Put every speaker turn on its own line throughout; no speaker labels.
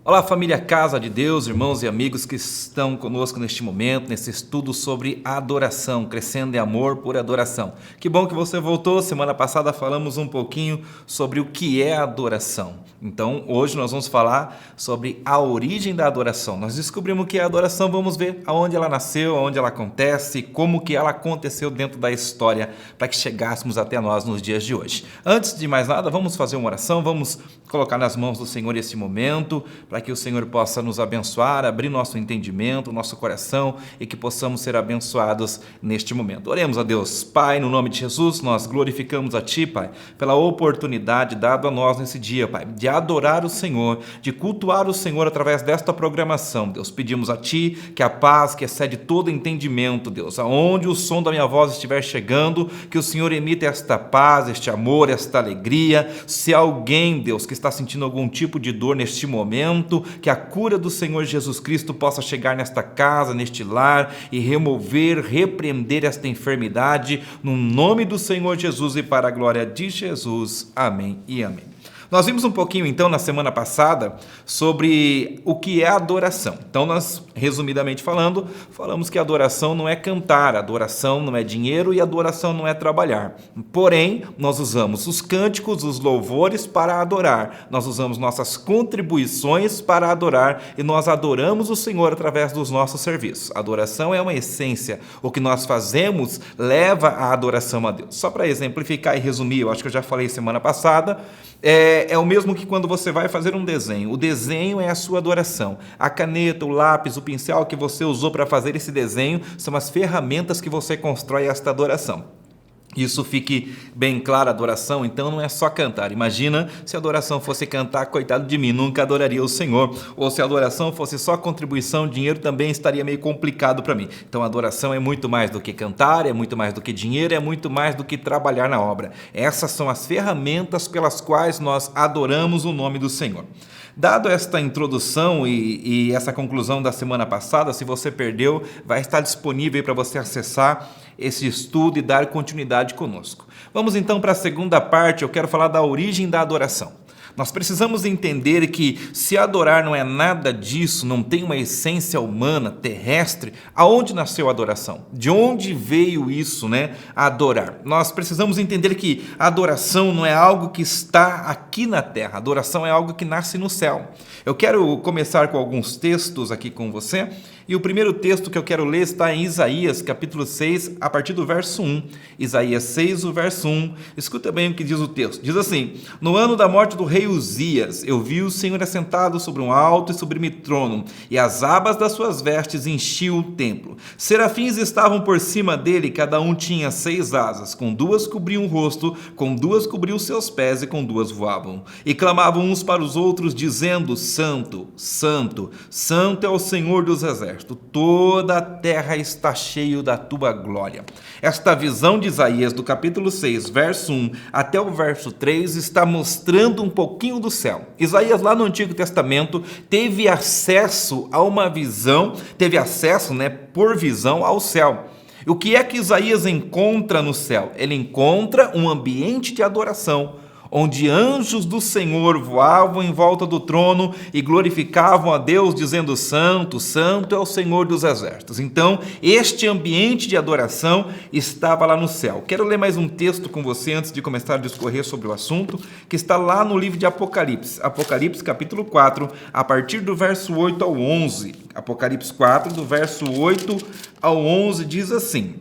Olá, família Casa de Deus, irmãos e amigos que estão conosco neste momento, nesse estudo sobre adoração, crescendo em amor por adoração. Que bom que você voltou. Semana passada falamos um pouquinho sobre o que é adoração. Então, hoje nós vamos falar sobre a origem da adoração. Nós descobrimos o que é adoração, vamos ver aonde ela nasceu, aonde ela acontece, como que ela aconteceu dentro da história para que chegássemos até nós nos dias de hoje. Antes de mais nada, vamos fazer uma oração, vamos colocar nas mãos do Senhor esse momento, para que o Senhor possa nos abençoar, abrir nosso entendimento, nosso coração e que possamos ser abençoados neste momento. Oremos a Deus. Pai, no nome de Jesus, nós glorificamos a Ti, Pai, pela oportunidade dada a nós nesse dia, Pai, de adorar o Senhor, de cultuar o Senhor através desta programação. Deus, pedimos a Ti que a paz que excede todo entendimento, Deus, aonde o som da minha voz estiver chegando, que o Senhor emita esta paz, este amor, esta alegria. Se alguém, Deus, que está sentindo algum tipo de dor neste momento, que a cura do Senhor Jesus Cristo possa chegar nesta casa, neste lar e remover, repreender esta enfermidade no nome do Senhor Jesus e para a glória de Jesus. Amém e amém. Nós vimos um pouquinho, então, na semana passada, sobre o que é adoração. Então, nós, resumidamente falando, falamos que adoração não é cantar, adoração não é dinheiro e adoração não é trabalhar. Porém, nós usamos os cânticos, os louvores para adorar. Nós usamos nossas contribuições para adorar e nós adoramos o Senhor através dos nossos serviços. Adoração é uma essência. O que nós fazemos leva a adoração a Deus. Só para exemplificar e resumir, eu acho que eu já falei semana passada, é o mesmo que quando você vai fazer um desenho. O desenho é a sua adoração. A caneta, o lápis, o pincel que você usou para fazer esse desenho são as ferramentas que você constrói esta adoração. Isso fique bem claro, adoração, então não é só cantar. Imagina se a adoração fosse cantar, coitado de mim, nunca adoraria o Senhor. Ou se a adoração fosse só contribuição, dinheiro também estaria meio complicado para mim. Então a adoração é muito mais do que cantar, é muito mais do que dinheiro, é muito mais do que trabalhar na obra. Essas são as ferramentas pelas quais nós adoramos o nome do Senhor. Dado esta introdução e essa conclusão da semana passada, se você perdeu, vai estar disponível para você acessar esse estudo e dar continuidade conosco. Vamos então para a segunda parte. Eu quero falar da origem da adoração. Nós precisamos entender que se adorar não é nada disso, não tem uma essência humana, terrestre, aonde nasceu a adoração? De onde veio isso, adorar? Nós precisamos entender que a adoração não é algo que está aqui na terra, a adoração é algo que nasce no céu. Eu quero começar com alguns textos aqui com você, e o primeiro texto que eu quero ler está em Isaías, capítulo 6, a partir do verso 1. Isaías 6, o verso 1. Escuta bem o que diz o texto. Diz assim: no ano da morte do rei Uzias, eu vi o Senhor assentado sobre um alto e sublime trono, e as abas das suas vestes enchiam o templo. Serafins estavam por cima dele, cada um tinha 6 asas, com 2 cobriam o rosto, com 2 cobriam os seus pés e com 2 voavam. E clamavam uns para os outros, dizendo: Santo, Santo, Santo é o Senhor dos exércitos. Toda a terra está cheia da tua glória. Esta visão de Isaías, do capítulo 6, verso 1 até o verso 3, está mostrando um pouquinho do céu. Isaías, lá no Antigo Testamento, teve acesso a uma visão, por visão ao céu. O que é que Isaías encontra no céu? Ele encontra um ambiente de adoração, onde anjos do Senhor voavam em volta do trono e glorificavam a Deus, dizendo: Santo, Santo é o Senhor dos exércitos. Então, este ambiente de adoração estava lá no céu. Quero ler mais um texto com você antes de começar a discorrer sobre o assunto, que está lá no livro de Apocalipse. Apocalipse, capítulo 4, a partir do verso 8 ao 11. Apocalipse 4, do verso 8 ao 11, diz assim: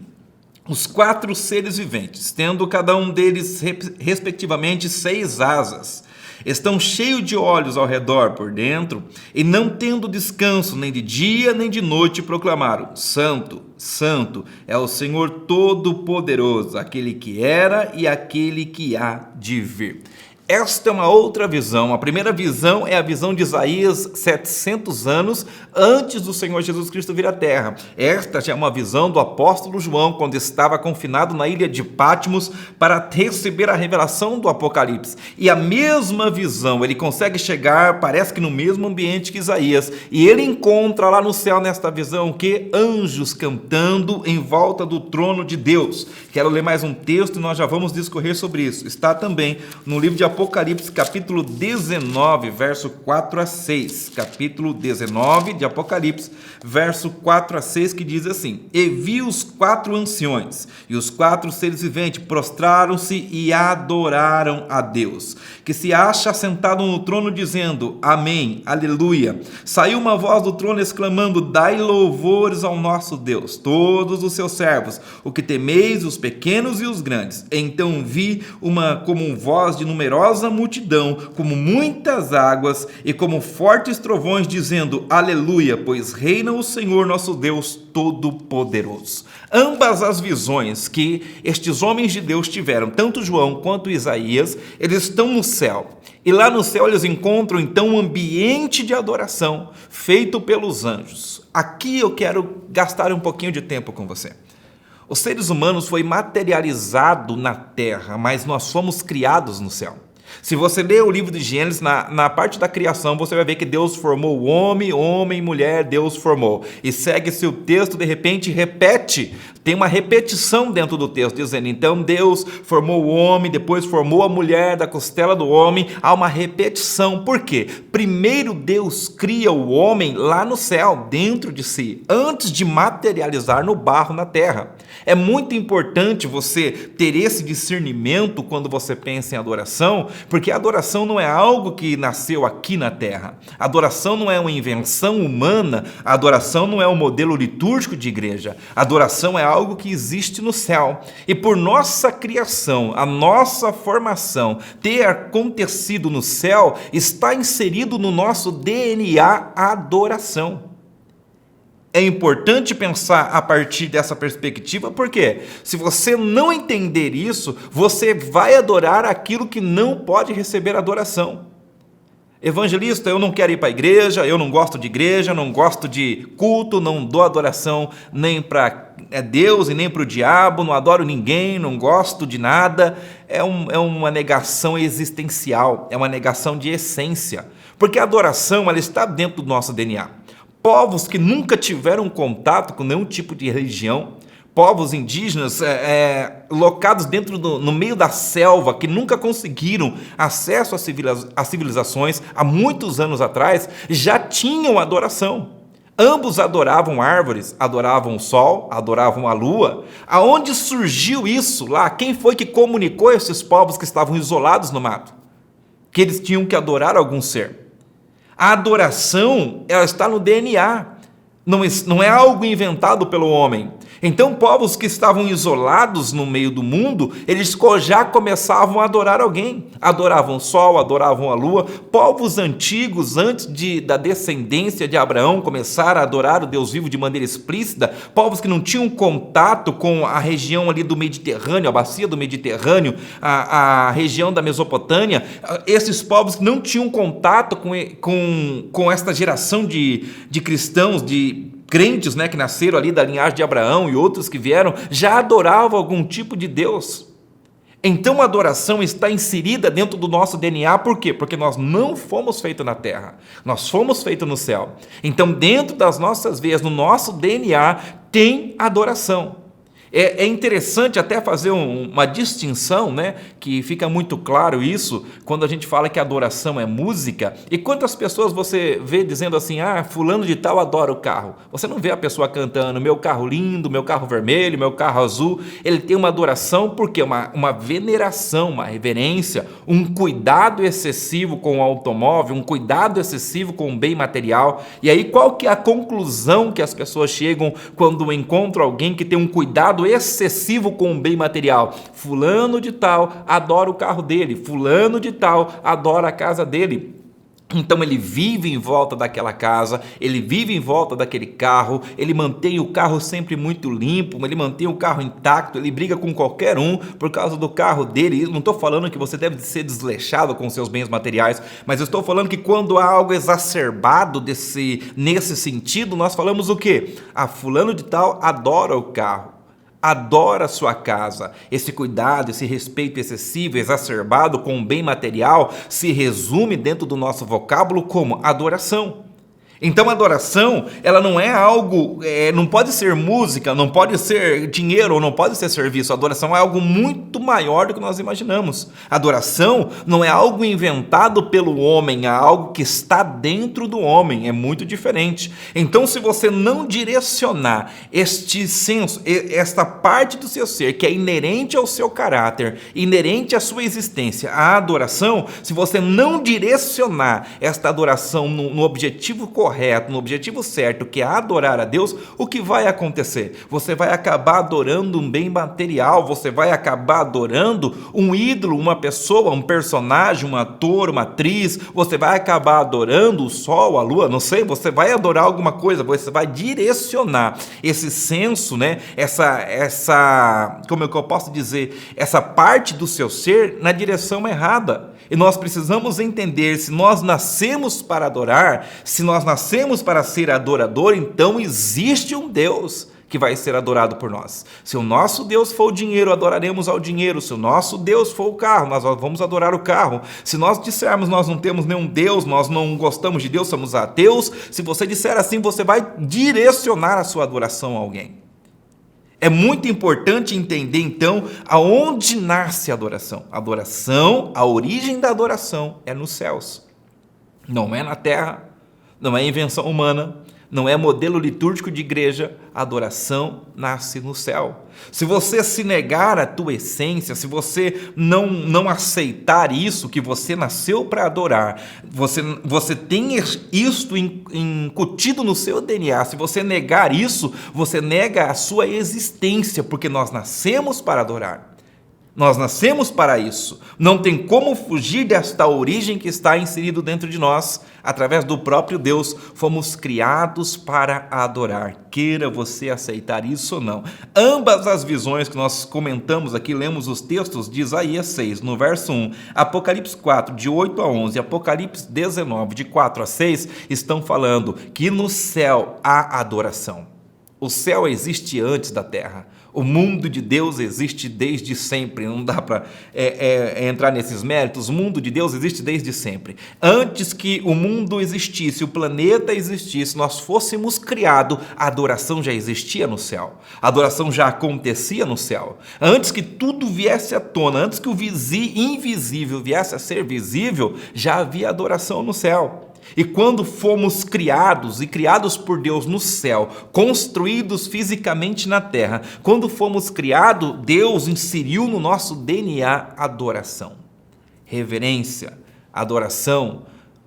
os 4 seres viventes, tendo cada um deles respectivamente 6 asas, estão cheios de olhos ao redor por dentro, e não tendo descanso nem de dia nem de noite, proclamaram: Santo, Santo é o Senhor Todo-Poderoso, aquele que era e aquele que há de vir. Esta é uma outra visão. A primeira visão é a visão de Isaías 700 anos antes do Senhor Jesus Cristo vir à terra. Esta já é uma visão do apóstolo João, quando estava confinado na ilha de Patmos para receber a revelação do Apocalipse. E a mesma visão, ele consegue chegar, parece que no mesmo ambiente que Isaías, e ele encontra lá no céu, nesta visão, que anjos cantando em volta do trono de Deus. Quero ler mais um texto e nós já vamos discorrer sobre isso. Está também no livro de Apocalipse, Apocalipse, capítulo 19, verso 4 a 6. Capítulo 19 de Apocalipse, verso 4 a 6, que diz assim: E vi os 4 anciões e os 4 seres viventes prostraram-se e adoraram a Deus, que se acha sentado no trono, dizendo: Amém, aleluia. Saiu uma voz do trono exclamando: Dai louvores ao nosso Deus, todos os seus servos, o que temeis, os pequenos e os grandes. Então vi como voz de numerosa multidão, como muitas águas e como fortes trovões, dizendo: Aleluia, pois reina o Senhor nosso Deus Todo-Poderoso. Ambas as visões que estes homens de Deus tiveram, tanto João quanto Isaías, eles estão no céu. E lá no céu eles encontram então um ambiente de adoração feito pelos anjos. Aqui eu quero gastar um pouquinho de tempo com você. Os seres humanos foi materializado na terra, mas nós fomos criados no céu. Se você ler o livro de Gênesis, na parte da criação, você vai ver que Deus formou o homem, homem e mulher, Deus formou. E segue-se o texto, de repente repete, tem uma repetição dentro do texto, dizendo: então Deus formou o homem, depois formou a mulher da costela do homem. Há uma repetição. Por quê? Primeiro Deus cria o homem lá no céu, dentro de si, antes de materializar no barro na terra. É muito importante você ter esse discernimento quando você pensa em adoração, porque a adoração não é algo que nasceu aqui na terra. A adoração não é uma invenção humana, a adoração não é um modelo litúrgico de igreja. A adoração é algo que existe no céu. E por nossa criação, a nossa formação ter acontecido no céu, está inserido no nosso DNA a adoração. É importante pensar a partir dessa perspectiva, porque se você não entender isso, você vai adorar aquilo que não pode receber adoração. Evangelista, eu não quero ir para a igreja, eu não gosto de igreja, não gosto de culto, não dou adoração nem para Deus e nem para o diabo, não adoro ninguém, não gosto de nada. É uma negação existencial, é uma negação de essência, porque a adoração ela está dentro do nosso DNA. Povos que nunca tiveram contato com nenhum tipo de religião, povos indígenas locados no meio da selva, que nunca conseguiram acesso às civilizações há muitos anos atrás, já tinham adoração. Ambos adoravam árvores, adoravam o sol, adoravam a lua. Aonde surgiu isso lá? Quem foi que comunicou a esses povos que estavam isolados no mato? Que eles tinham que adorar algum ser. A adoração, ela está no DNA, não é algo inventado pelo homem. Então, povos que estavam isolados no meio do mundo, eles já começavam a adorar alguém. Adoravam o sol, adoravam a lua. Povos antigos, antes da descendência de Abraão, começaram a adorar o Deus vivo de maneira explícita. Povos que não tinham contato com a região ali do Mediterrâneo, a bacia do Mediterrâneo, a região da Mesopotâmia. Esses povos que não tinham contato com esta geração de cristãos, de crentes, que nasceram ali da linhagem de Abraão e outros que vieram, já adoravam algum tipo de Deus. Então a adoração está inserida dentro do nosso DNA, por quê? Porque nós não fomos feitos na terra, nós fomos feitos no céu. Então dentro das nossas veias, no nosso DNA, tem adoração. É interessante até fazer uma distinção, que fica muito claro isso, quando a gente fala que adoração é música. E quantas pessoas você vê dizendo assim: fulano de tal adora o carro. Você não vê a pessoa cantando: meu carro lindo, meu carro vermelho, meu carro azul. Ele tem uma adoração porque uma veneração, uma reverência, um cuidado excessivo com o automóvel, um cuidado excessivo com o bem material. E aí qual que é a conclusão que as pessoas chegam quando encontram alguém que tem um cuidado excessivo com o bem material? Fulano de tal adora o carro dele, fulano de tal adora a casa dele. Então ele vive em volta daquela casa, ele vive em volta daquele carro, ele mantém o carro sempre muito limpo, ele mantém o carro intacto, ele briga com qualquer um por causa do carro dele. Eu não estou falando que você deve ser desleixado com seus bens materiais, mas eu estou falando que quando há algo exacerbado nesse sentido, nós falamos o quê? Fulano de tal adora o carro, adora a sua casa. Esse cuidado, esse respeito excessivo, exacerbado com o bem material se resume dentro do nosso vocábulo como adoração. Então a adoração, ela não é algo, não pode ser música, não pode ser dinheiro, ou não pode ser serviço. A adoração é algo muito maior do que nós imaginamos. A adoração não é algo inventado pelo homem, é algo que está dentro do homem, é muito diferente. Então, se você não direcionar este senso, esta parte do seu ser que é inerente ao seu caráter, inerente à sua existência, a adoração, se você não direcionar esta adoração no objetivo correto, no objetivo certo, que é adorar a Deus, o que vai acontecer? Você vai acabar adorando um bem material, você vai acabar adorando um ídolo, uma pessoa, um personagem, um ator, uma atriz, você vai acabar adorando o sol, a lua, não sei, você vai adorar alguma coisa, você vai direcionar esse senso, né? Como é que eu posso dizer? Essa parte do seu ser na direção errada. E nós precisamos entender, se nós nascemos para adorar, se nós nascemos para ser adorador, então existe um Deus que vai ser adorado por nós. Se o nosso Deus for o dinheiro, adoraremos ao dinheiro. Se o nosso Deus for o carro, nós vamos adorar o carro. Se nós dissermos nós não temos nenhum Deus, nós não gostamos de Deus, somos ateus, se você disser assim, você vai direcionar a sua adoração a alguém. É muito importante entender, então, aonde nasce a adoração. A adoração, a origem da adoração é nos céus. Não é na terra, não é invenção humana, não é modelo litúrgico de igreja, a adoração nasce no céu. Se você se negar a tua essência, se você não aceitar isso, que você nasceu para adorar, você tem isto incutido no seu DNA, se você negar isso, você nega a sua existência, porque nós nascemos para adorar. Nós nascemos para isso. Não tem como fugir desta origem que está inserido dentro de nós. Através do próprio Deus, fomos criados para adorar. Queira você aceitar isso ou não. Ambas as visões que nós comentamos aqui, lemos os textos de Isaías 6, no verso 1, Apocalipse 4, de 8 a 11, Apocalipse 19, de 4 a 6, estão falando que no céu há adoração. O céu existe antes da terra. O mundo de Deus existe desde sempre. Não dá para entrar nesses méritos. O mundo de Deus existe desde sempre. Antes que o mundo existisse, o planeta existisse, nós fôssemos criados, a adoração já existia no céu. A adoração já acontecia no céu. Antes que tudo viesse à tona, antes que o invisível viesse a ser visível, já havia adoração no céu. E quando fomos criados, e criados por Deus no céu, construídos fisicamente na terra, quando fomos criados, Deus inseriu no nosso DNA adoração, reverência, adoração.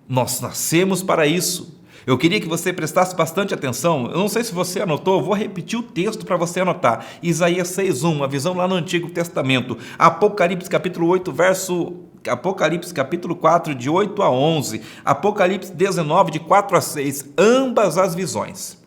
Nós nascemos para isso. Eu queria que você prestasse bastante atenção. Eu não sei se você anotou, eu vou repetir o texto para você anotar. Isaías 6:1, a visão lá no Antigo Testamento. Apocalipse capítulo 8, Apocalipse capítulo 4, de 8 a 11, Apocalipse 19, de 4 a 6, ambas as visões,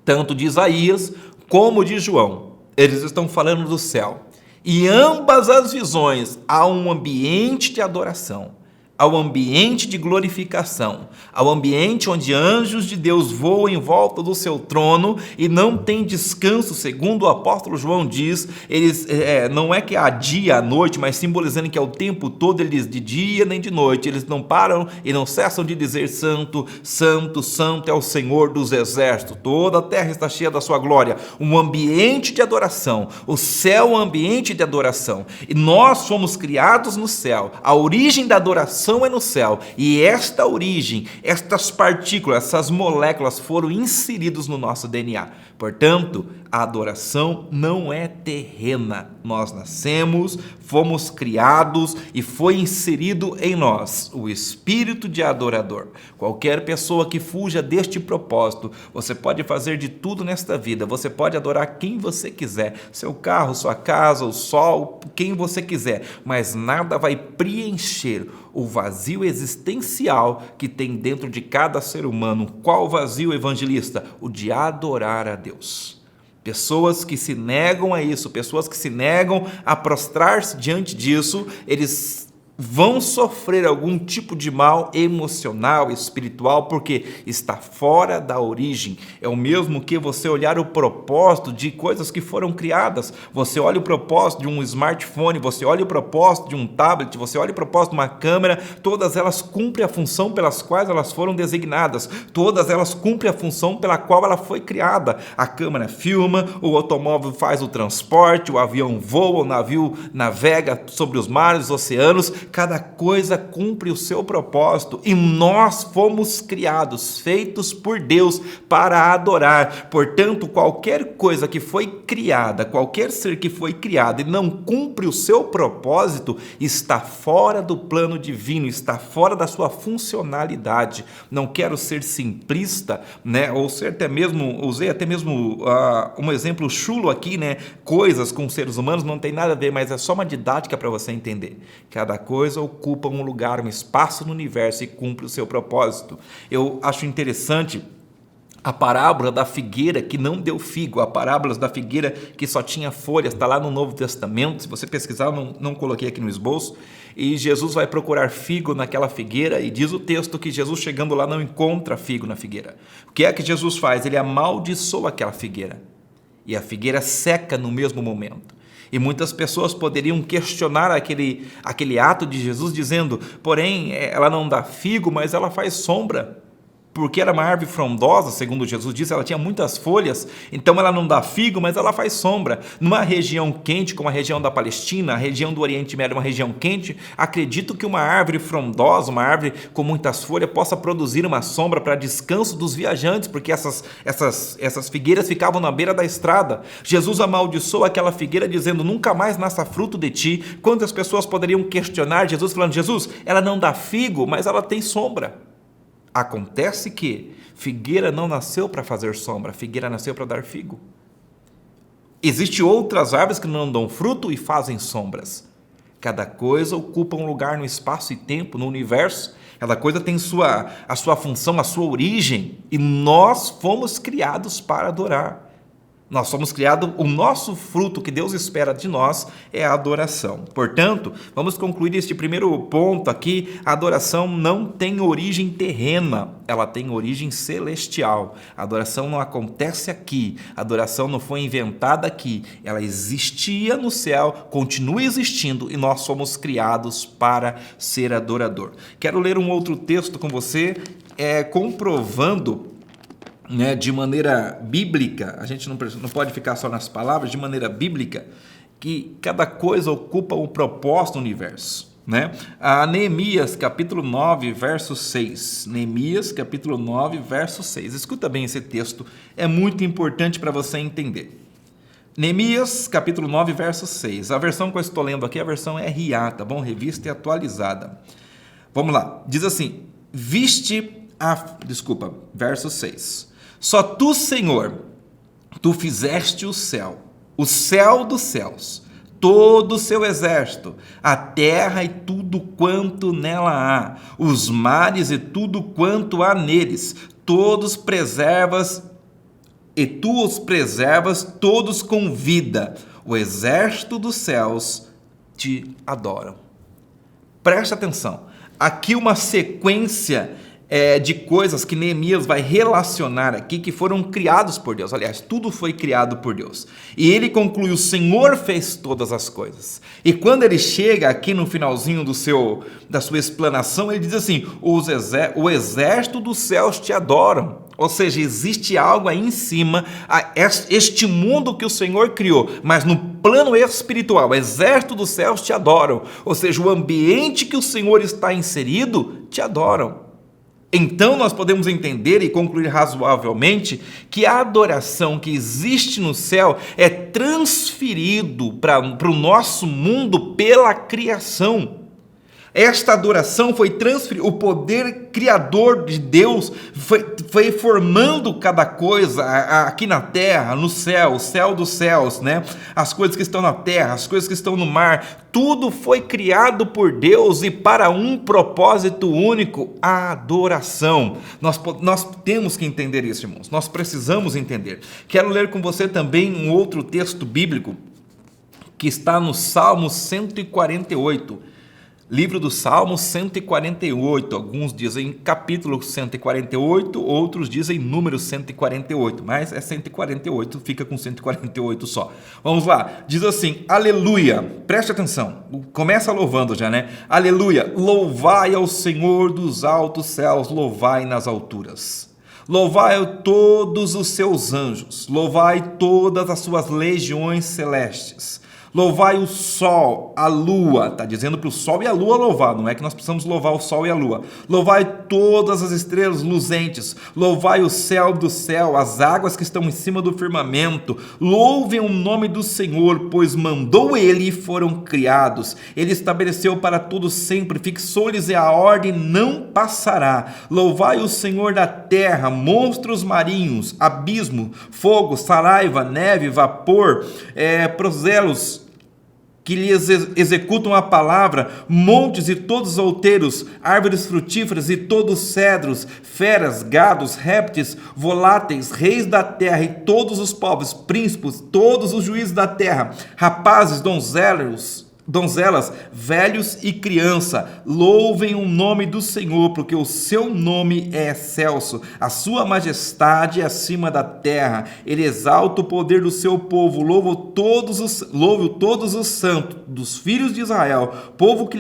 tanto de Isaías como de João, eles estão falando do céu. E ambas as visões há um ambiente de adoração, ao ambiente de glorificação, ao ambiente onde anjos de Deus voam em volta do seu trono e não tem descanso, segundo o apóstolo João diz. Eles não é que há dia à noite, mas simbolizando que é o tempo todo, eles de dia nem de noite, eles não param e não cessam de dizer: santo, santo, santo é o Senhor dos exércitos, toda a terra está cheia da sua glória. Um ambiente de adoração, o céu é um ambiente de adoração, e nós fomos criados no céu. A origem da adoração é no céu, e esta origem, estas partículas, essas moléculas foram inseridas no nosso DNA. Portanto, a adoração não é terrena. Nós nascemos, fomos criados e foi inserido em nós o espírito de adorador. Qualquer pessoa que fuja deste propósito, você pode fazer de tudo nesta vida, você pode adorar quem você quiser, seu carro, sua casa, o sol, quem você quiser, mas nada vai preencher o vazio existencial que tem dentro de cada ser humano. Qual vazio, evangelista? O de adorar a Deus. Pessoas que se negam a isso, pessoas que se negam a prostrar-se diante disso, eles vão sofrer algum tipo de mal emocional, espiritual, porque está fora da origem. É o mesmo que você olhar o propósito de coisas que foram criadas. Você olha o propósito de um smartphone, você olha o propósito de um tablet, você olha o propósito de uma câmera, todas elas cumprem a função pelas quais elas foram designadas, todas elas cumprem a função pela qual ela foi criada. A câmera filma, o automóvel faz o transporte, o avião voa, o navio navega sobre os mares, os oceanos. Cada coisa cumpre o seu propósito e nós fomos criados, feitos por Deus para adorar. Portanto, qualquer coisa que foi criada, qualquer ser que foi criado e não cumpre o seu propósito, está fora do plano divino, está fora da sua funcionalidade. Não quero ser simplista, né? Ou ser até mesmo, usei até mesmo um exemplo chulo aqui, né? Coisas com seres humanos não tem nada a ver, mas é só uma didática para você entender. Cada coisa ocupa um lugar, um espaço no universo e cumpre o seu propósito. Eu acho interessante a parábola da figueira que não deu figo, a parábola da figueira que só tinha folhas, está lá no Novo Testamento. Se você pesquisar, não coloquei aqui no esboço. E Jesus vai procurar figo naquela figueira e diz o texto que Jesus, chegando lá, não encontra figo na figueira. O que é que Jesus faz? Ele amaldiçoa aquela figueira e a figueira seca no mesmo momento. E muitas pessoas poderiam questionar aquele ato de Jesus dizendo, porém, ela não dá figo, mas ela faz sombra. Porque era uma árvore frondosa, segundo Jesus disse, ela tinha muitas folhas, então ela não dá figo, mas ela faz sombra. Numa região quente, como a região da Palestina, a região do Oriente Médio é uma região quente, acredito que uma árvore frondosa, uma árvore com muitas folhas, possa produzir uma sombra para descanso dos viajantes, porque essas figueiras ficavam na beira da estrada. Jesus amaldiçoou aquela figueira dizendo, nunca mais nasça fruto de ti. Quantas pessoas poderiam questionar Jesus falando, Jesus, ela não dá figo, mas ela tem sombra. Acontece que figueira não nasceu para fazer sombra, figueira nasceu para dar figo. Existem outras árvores que não dão fruto e fazem sombras. Cada coisa ocupa um lugar no espaço e tempo, no universo. Cada coisa tem a sua função, a sua origem. E nós fomos criados para adorar. Nós somos criados, o nosso fruto que Deus espera de nós é a adoração. Portanto, vamos concluir este primeiro ponto aqui. A adoração não tem origem terrena, ela tem origem celestial. A adoração não acontece aqui, a adoração não foi inventada aqui. Ela existia no céu, continua existindo e nós somos criados para ser adorador. Quero ler um outro texto com você, comprovando, né, de maneira bíblica, a gente não pode ficar só nas palavras, de maneira bíblica, que cada coisa ocupa um propósito no universo, né? Neemias capítulo 9, verso 6. Neemias capítulo 9, verso 6. Escuta bem esse texto, é muito importante para você entender. Neemias capítulo 9, verso 6. A versão que eu estou lendo aqui é a versão RA, tá bom? Revista e atualizada. Vamos lá, diz assim, verso 6. Só tu, Senhor, tu fizeste o céu dos céus, todo o seu exército, a terra e tudo quanto nela há, os mares e tudo quanto há neles, todos preservas, e tu os preservas todos com vida. O exército dos céus te adoram. Preste atenção, aqui uma sequência de coisas que Neemias vai relacionar aqui, que foram criados por Deus. Aliás, tudo foi criado por Deus. E ele conclui, o Senhor fez todas as coisas. E quando ele chega aqui no finalzinho da sua explanação, ele diz assim, o exército dos céus te adoram. Ou seja, existe algo aí em cima, este mundo que o Senhor criou, mas no plano espiritual, o exército dos céus te adoram. Ou seja, o ambiente que o Senhor está inserido, te adoram. Então nós podemos entender e concluir razoavelmente que a adoração que existe no céu é transferido para o nosso mundo pela criação. Esta adoração foi transferida, o poder criador de Deus foi formando cada coisa aqui na terra, no céu, o céu dos céus, né? As coisas que estão na terra, as coisas que estão no mar, tudo foi criado por Deus e para um propósito único, a adoração. Nós temos que entender isso, irmãos, nós precisamos entender. Quero ler com você também um outro texto bíblico que está no Salmo 148. Livro do Salmo 148, alguns dizem capítulo 148, outros dizem número 148, mas é 148, fica com 148 só. Vamos lá, diz assim, aleluia, preste atenção, começa louvando já, né? Aleluia, louvai ao Senhor dos altos céus, louvai nas alturas. Louvai todos os seus anjos, louvai todas as suas legiões celestes. Louvai o sol, a lua, está dizendo para o sol e a lua louvar, não é que nós precisamos louvar o sol e a lua. Louvai todas as estrelas luzentes, louvai o céu do céu, as águas que estão em cima do firmamento. Louvem o nome do Senhor, pois mandou ele e foram criados. Ele estabeleceu para todos sempre, fixou-lhes a ordem, não passará. Louvai o Senhor da terra, monstros marinhos, abismo, fogo, saraiva, neve, vapor, proselos, que lhes executam a palavra, montes e todos os outeiros, árvores frutíferas e todos cedros, feras, gados, répteis, voláteis, reis da terra e todos os povos, príncipes, todos os juízes da terra, rapazes, donzelas, velhos e criança, louvem o nome do Senhor, porque o seu nome é excelso, a sua majestade é acima da terra, ele exalta o poder do seu povo, louve todos os santos dos filhos de Israel, povo que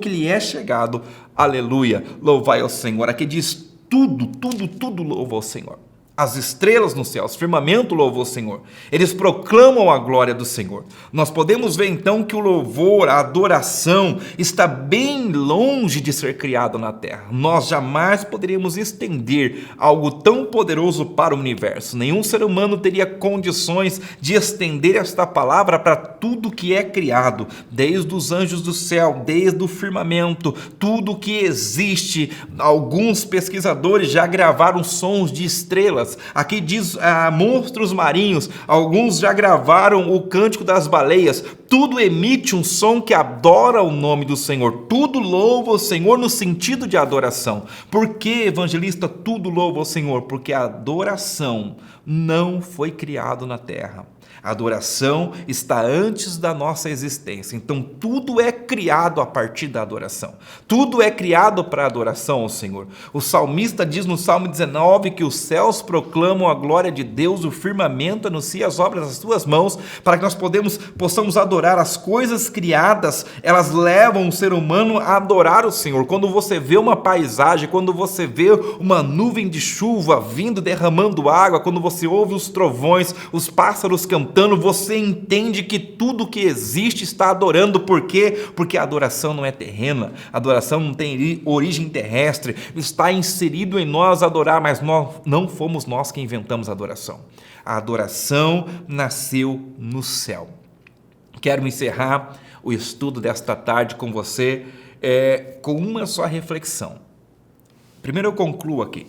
lhe é chegado, aleluia, louvai ao Senhor. Aqui diz tudo louva ao Senhor. As estrelas no céu, o firmamento louva o Senhor. Eles proclamam a glória do Senhor. Nós podemos ver então que o louvor, a adoração, está bem longe de ser criado na terra. Nós jamais poderíamos estender algo tão poderoso para o universo. Nenhum ser humano teria condições de estender esta palavra para tudo que é criado, desde os anjos do céu, desde o firmamento, tudo que existe. Alguns pesquisadores já gravaram sons de estrelas. Aqui diz monstros marinhos, alguns já gravaram o cântico das baleias. Tudo emite um som que adora o nome do Senhor, tudo louva o Senhor no sentido de adoração. Por que, evangelista, tudo louva o Senhor? Porque a adoração não foi criado na terra. A adoração está antes da nossa existência. Então, tudo é criado a partir da adoração. Tudo é criado para a adoração ao Senhor. O salmista diz no Salmo 19 que os céus proclamam a glória de Deus, o firmamento anuncia as obras das suas mãos, para que nós possamos adorar as coisas criadas. Elas levam o ser humano a adorar o Senhor. Quando você vê uma paisagem, quando você vê uma nuvem de chuva vindo, derramando água, quando você ouve os trovões, os pássaros cantando, você entende que tudo que existe está adorando. Por quê? Porque a adoração não é terrena, a adoração não tem origem terrestre, está inserido em nós adorar, mas não fomos nós que inventamos a adoração. A adoração nasceu no céu. Quero encerrar o estudo desta tarde com você com uma só reflexão. Primeiro eu concluo aqui.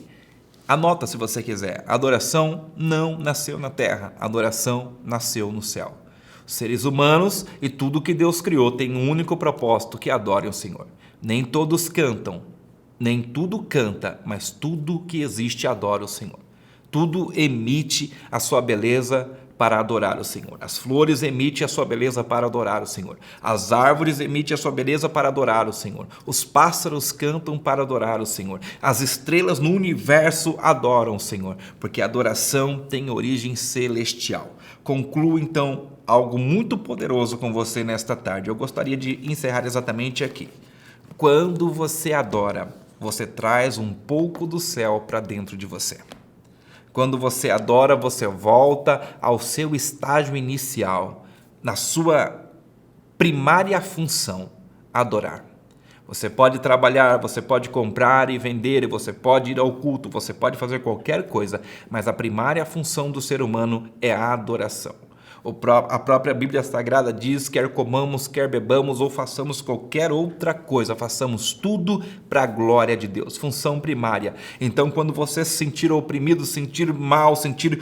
Anota se você quiser, a adoração não nasceu na terra, a adoração nasceu no céu. Os seres humanos e tudo que Deus criou tem um único propósito, que adorem o Senhor. Nem todos cantam, nem tudo canta, mas tudo que existe adora o Senhor. Tudo emite a sua beleza para adorar o Senhor. As flores emitem a sua beleza para adorar o Senhor. As árvores emitem a sua beleza para adorar o Senhor. Os pássaros cantam para adorar o Senhor. As estrelas no universo adoram o Senhor, porque a adoração tem origem celestial. Concluo então algo muito poderoso com você nesta tarde. Eu gostaria de encerrar exatamente aqui. Quando você adora, você traz um pouco do céu para dentro de você. Quando você adora, você volta ao seu estágio inicial, na sua primária função, adorar. Você pode trabalhar, você pode comprar e vender, você pode ir ao culto, você pode fazer qualquer coisa, mas a primária função do ser humano é a adoração. A própria Bíblia Sagrada diz, quer comamos, quer bebamos ou façamos qualquer outra coisa, façamos tudo para a glória de Deus, função primária. Então, quando você se sentir oprimido, sentir mal, sentir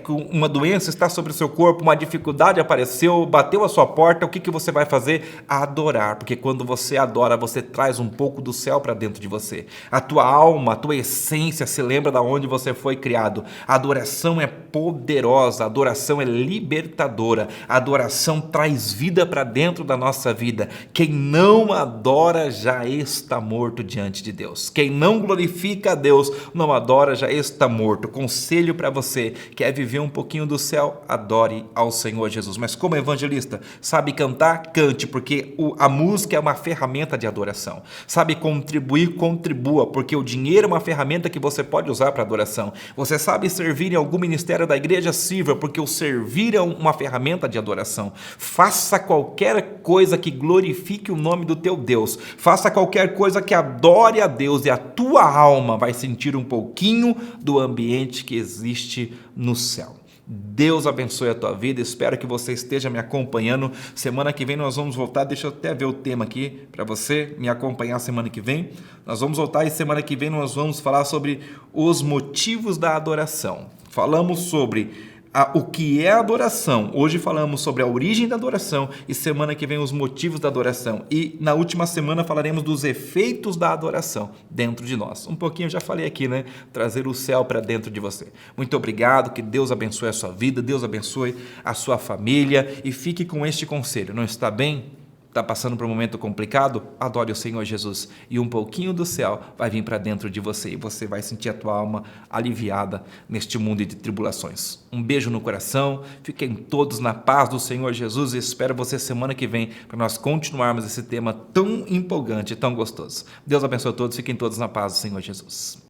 que uma doença está sobre o seu corpo, uma dificuldade apareceu, bateu a sua porta, o que você vai fazer? Adorar, porque quando você adora, você traz um pouco do céu para dentro de você. A tua alma, a tua essência se lembra de onde você foi criado. A adoração é poderosa, a adoração é libertadora. libertadora. A adoração traz vida para dentro da nossa vida. Quem não adora já está morto diante de Deus. Quem não glorifica a Deus, não adora, já está morto. Conselho para você, quer viver um pouquinho do céu? Adore ao Senhor Jesus. Mas como evangelista, sabe cantar? Cante, porque a música é uma ferramenta de adoração. Sabe contribuir? Contribua, porque o dinheiro é uma ferramenta que você pode usar para adoração. Você sabe servir em algum ministério da igreja? Sirva, porque o servir é uma ferramenta de adoração. Faça qualquer coisa que glorifique o nome do teu Deus. Faça qualquer coisa que adore a Deus e a tua alma vai sentir um pouquinho do ambiente que existe no céu. Deus abençoe a tua vida, espero que você esteja me acompanhando. Semana que vem nós vamos voltar, deixa eu até ver o tema aqui para você me acompanhar semana que vem. Nós vamos voltar e semana que vem nós vamos falar sobre os motivos da adoração. Falamos sobre o que é adoração. Hoje falamos sobre a origem da adoração e semana que vem os motivos da adoração. E na última semana falaremos dos efeitos da adoração dentro de nós. Um pouquinho eu já falei aqui, né? Trazer o céu para dentro de você. Muito obrigado, que Deus abençoe a sua vida, Deus abençoe a sua família e fique com este conselho. Não está bem? Está passando por um momento complicado? Adore o Senhor Jesus e um pouquinho do céu vai vir para dentro de você e você vai sentir a tua alma aliviada neste mundo de tribulações. Um beijo no coração, fiquem todos na paz do Senhor Jesus e espero você semana que vem para nós continuarmos esse tema tão empolgante e tão gostoso. Deus abençoe a todos, fiquem todos na paz do Senhor Jesus.